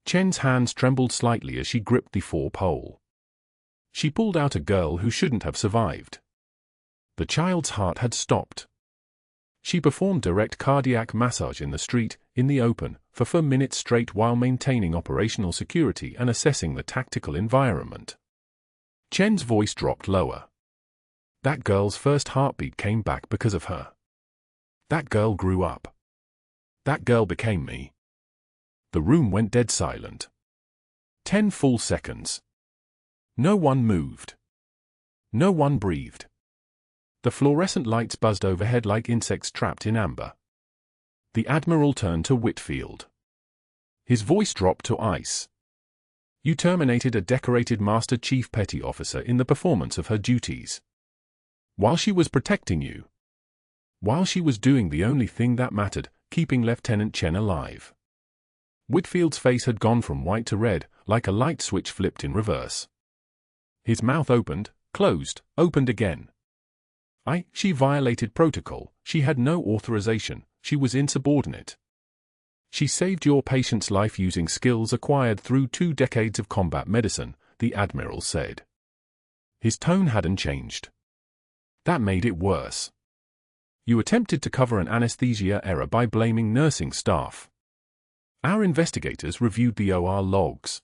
Chen's hands trembled slightly as she gripped the four-pole. She pulled out a girl who shouldn't have survived. The child's heart had stopped. She performed direct cardiac massage in the street, in the open, for 4 minutes straight while maintaining operational security and assessing the tactical environment. Chen's voice dropped lower. That girl's first heartbeat came back because of her. That girl grew up. That girl became me. The room went dead silent. 10 full seconds. No one moved. No one breathed. The fluorescent lights buzzed overhead like insects trapped in amber. The Admiral turned to Whitfield. His voice dropped to ice. You terminated a decorated Master Chief Petty Officer in the performance of her duties. While she was protecting you. While she was doing the only thing that mattered, keeping Lieutenant Chen alive. Whitfield's face had gone from white to red, like a light switch flipped in reverse. His mouth opened, closed, opened again. She violated protocol, she had no authorization, she was insubordinate. She saved your patient's life using skills acquired through 2 decades of combat medicine, the Admiral said. His tone hadn't changed. That made it worse. You attempted to cover an anesthesia error by blaming nursing staff. Our investigators reviewed the OR logs.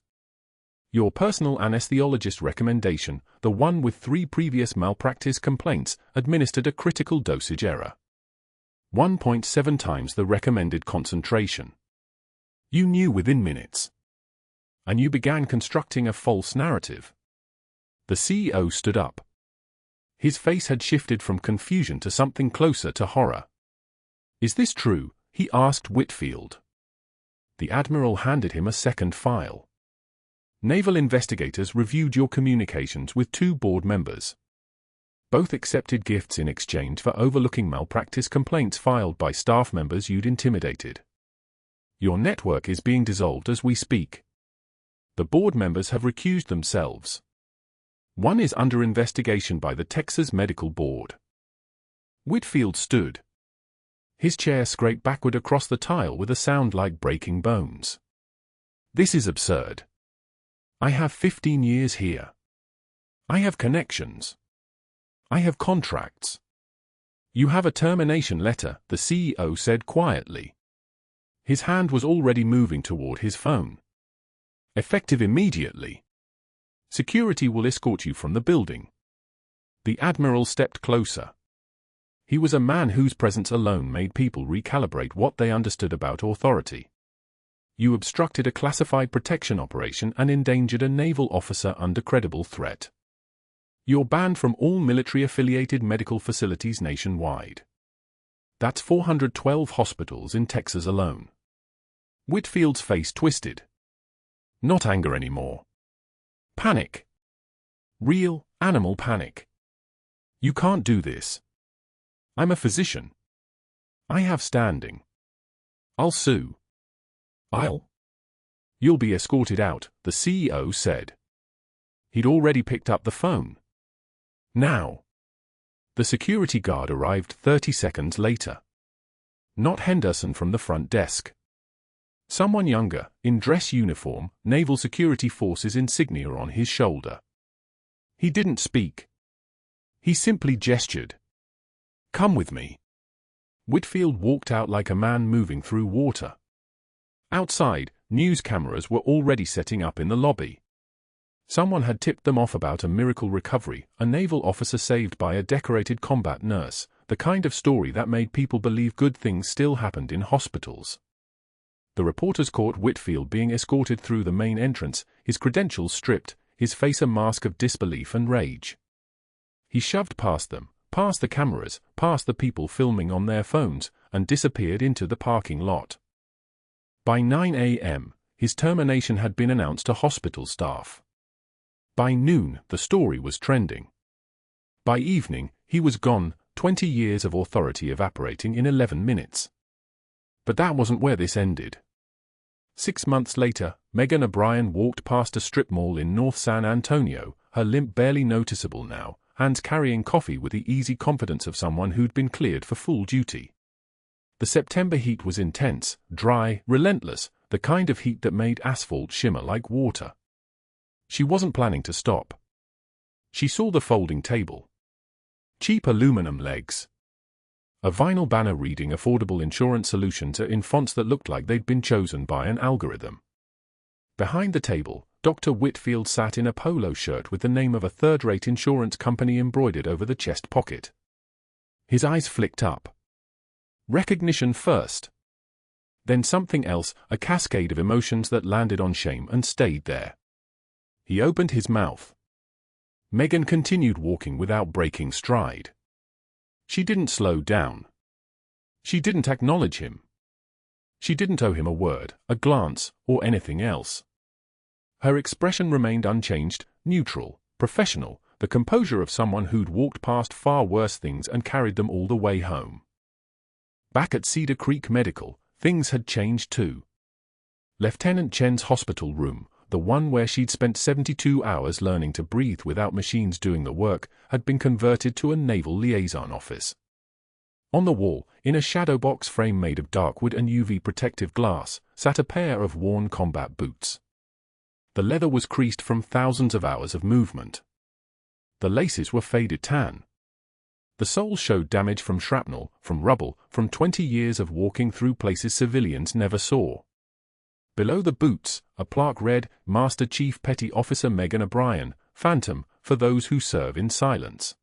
Your personal anesthesiologist recommendation, the one with 3 previous malpractice complaints, administered a critical dosage error. 1.7 times the recommended concentration. You knew within minutes. And you began constructing a false narrative. The CEO stood up. His face had shifted from confusion to something closer to horror. Is this true? He asked Whitfield. The Admiral handed him a second file. Naval investigators reviewed your communications with 2 board members. Both accepted gifts in exchange for overlooking malpractice complaints filed by staff members you'd intimidated. Your network is being dissolved as we speak. The board members have recused themselves. One is under investigation by the Texas Medical Board. Whitfield stood. His chair scraped backward across the tile with a sound like breaking bones. This is absurd. I have 15 years here. I have connections. I have contracts. You have a termination letter, the CEO said quietly. His hand was already moving toward his phone. Effective immediately. Security will escort you from the building. The Admiral stepped closer. He was a man whose presence alone made people recalibrate what they understood about authority. You obstructed a classified protection operation and endangered a naval officer under credible threat. You're banned from all military-affiliated medical facilities nationwide. That's 412 hospitals in Texas alone. Whitfield's face twisted. Not anger anymore. Panic. Real, animal panic. You can't do this. I'm a physician. I have standing. I'll sue. You'll be escorted out, the CEO said. He'd already picked up the phone. Now. The security guard arrived 30 seconds later. Not Henderson from the front desk. Someone younger, in dress uniform, Naval Security Forces insignia on his shoulder. He didn't speak. He simply gestured. Come with me. Whitfield walked out like a man moving through water. Outside, news cameras were already setting up in the lobby. Someone had tipped them off about a miracle recovery, a naval officer saved by a decorated combat nurse, the kind of story that made people believe good things still happened in hospitals. The reporters caught Whitfield being escorted through the main entrance, his credentials stripped, his face a mask of disbelief and rage. He shoved past them, past the cameras, past the people filming on their phones, and disappeared into the parking lot. By 9 a.m., his termination had been announced to hospital staff. By noon, the story was trending. By evening, he was gone, 20 years of authority evaporating in 11 minutes. But that wasn't where this ended. 6 months later, Megan O'Brien walked past a strip mall in North San Antonio, her limp barely noticeable now, hands carrying coffee with the easy confidence of someone who'd been cleared for full duty. The September heat was intense, dry, relentless, the kind of heat that made asphalt shimmer like water. She wasn't planning to stop. She saw the folding table. Cheap aluminum legs. A vinyl banner reading affordable insurance solutions in fonts that looked like they'd been chosen by an algorithm. Behind the table, Dr. Whitfield sat in a polo shirt with the name of a third-rate insurance company embroidered over the chest pocket. His eyes flicked up. Recognition first. Then something else, a cascade of emotions that landed on shame and stayed there. He opened his mouth. Megan continued walking without breaking stride. She didn't slow down. She didn't acknowledge him. She didn't owe him a word, a glance, or anything else. Her expression remained unchanged, neutral, professional, the composure of someone who'd walked past far worse things and carried them all the way home. Back at Cedar Creek Medical, things had changed too. Lieutenant Chen's hospital room, the one where she'd spent 72 hours learning to breathe without machines doing the work, had been converted to a naval liaison office. On the wall, in a shadowbox frame made of dark wood and UV protective glass, sat a pair of worn combat boots. The leather was creased from thousands of hours of movement. The laces were faded tan. The soles showed damage from shrapnel, from rubble, from 20 years of walking through places civilians never saw. Below the boots, a plaque read, Master Chief Petty Officer Megan O'Brien, Phantom, for those who serve in silence.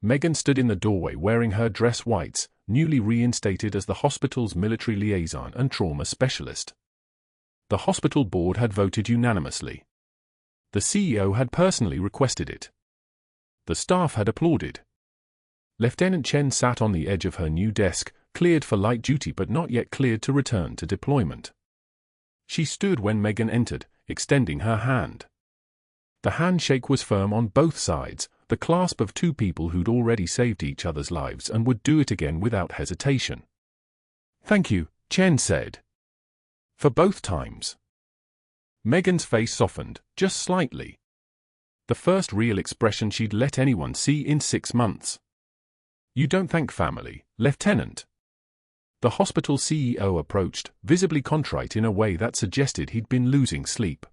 Megan stood in the doorway wearing her dress whites, newly reinstated as the hospital's military liaison and trauma specialist. The hospital board had voted unanimously. The CEO had personally requested it. The staff had applauded. Lieutenant Chen sat on the edge of her new desk, cleared for light duty but not yet cleared to return to deployment. She stood when Megan entered, extending her hand. The handshake was firm on both sides, the clasp of two people who'd already saved each other's lives and would do it again without hesitation. "Thank you," Chen said. "For both times." Megan's face softened, just slightly. The first real expression she'd let anyone see in 6 months. "You don't thank family, Lieutenant." The hospital CEO approached, visibly contrite in a way that suggested he'd been losing sleep.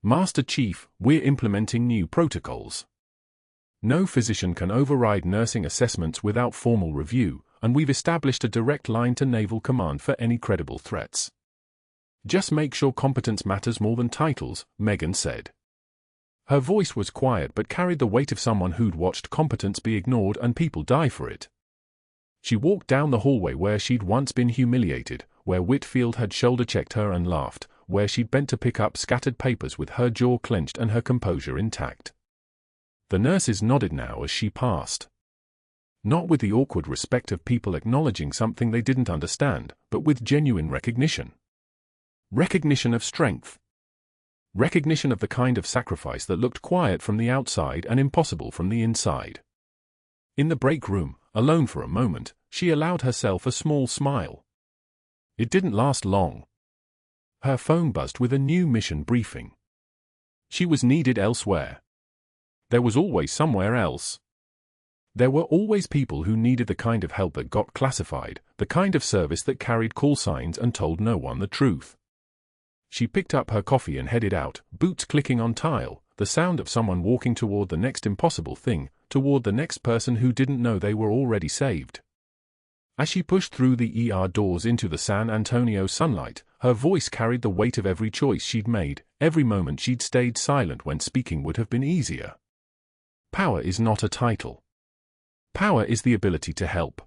"Master Chief, we're implementing new protocols. No physician can override nursing assessments without formal review, and we've established a direct line to Naval Command for any credible threats. Just make sure competence matters more than titles," Megan said. Her voice was quiet but carried the weight of someone who'd watched competence be ignored and people die for it. She walked down the hallway where she'd once been humiliated, where Whitfield had shoulder-checked her and laughed, where she'd bent to pick up scattered papers with her jaw clenched and her composure intact. The nurses nodded now as she passed. Not with the awkward respect of people acknowledging something they didn't understand, but with genuine recognition. Recognition of strength. Recognition of the kind of sacrifice that looked quiet from the outside and impossible from the inside. In the break room, alone for a moment, she allowed herself a small smile. It didn't last long. Her phone buzzed with a new mission briefing. She was needed elsewhere. There was always somewhere else. There were always people who needed the kind of help that got classified, the kind of service that carried call signs and told no one the truth. She picked up her coffee and headed out, boots clicking on tile, the sound of someone walking toward the next impossible thing, toward the next person who didn't know they were already saved. As she pushed through the ER doors into the San Antonio sunlight, her voice carried the weight of every choice she'd made, every moment she'd stayed silent when speaking would have been easier. Power is not a title. Power is the ability to help.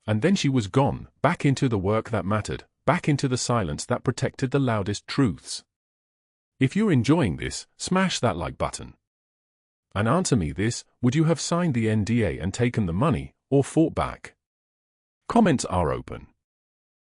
And then she was gone, back into the work that mattered, back into the silence that protected the loudest truths. If you're enjoying this, smash that like button. And answer me this: would you have signed the NDA and taken the money, or fought back? Comments are open.